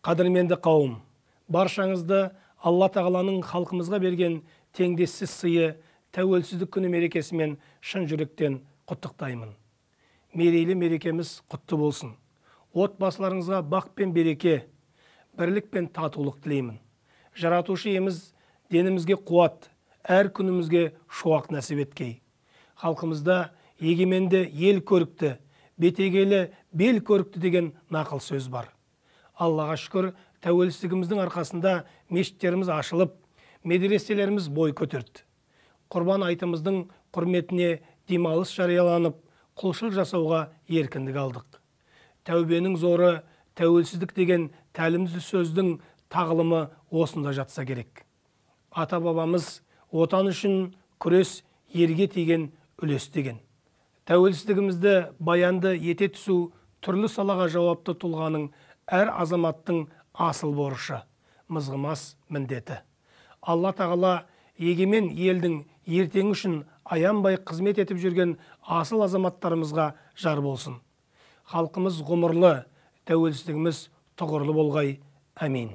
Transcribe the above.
Қадірменді қауым, баршаңызды Алла Тағаланың халқымызға берген теңдессіз сыйы тәуелсіздік күні мерекесімен шын жүректен құттықтаймын. Мерейлі мерекеміз құтты болсын. Отбасыларыңызға бақ пен береке, бірлік пен татулық тілеймін. Жаратушы иеміз денімізге қуат, әр күнімізге шуақ нәсіп еткей. Халқымызда егеменді ел көрікті, бетегелі бел көрікті деген нақыл сөз бар. Аллаға шүкір, тәуелсіздігіміздің арқасында мешіттеріміз ашылып, медреселеріміз бой көтерді. Құрбан айтымыздың құрметіне демалыс жарияланып, құлшылық жасауға еркіндік алдық. Тәубенің зоры, тәуелсіздік деген тәлімді сөздің тағылымы осында жатса керек. Ата-бабамыз отан үшін күрес ерге тиген үлес деген. Тәуелсіздігімізді баянды ете түсу түрлі салаға жауапты тұлғаның әр азаматтың асыл борышы, мызғымас міндеті. Алла Тағала егемен елдің ертеңі үшін аянбай қызмет етіп жүрген асыл азаматтарымызға жар болсын. Халқымыз ғұмырлы, тәуелсіздігіміз тұғырлы болғай. Әмин.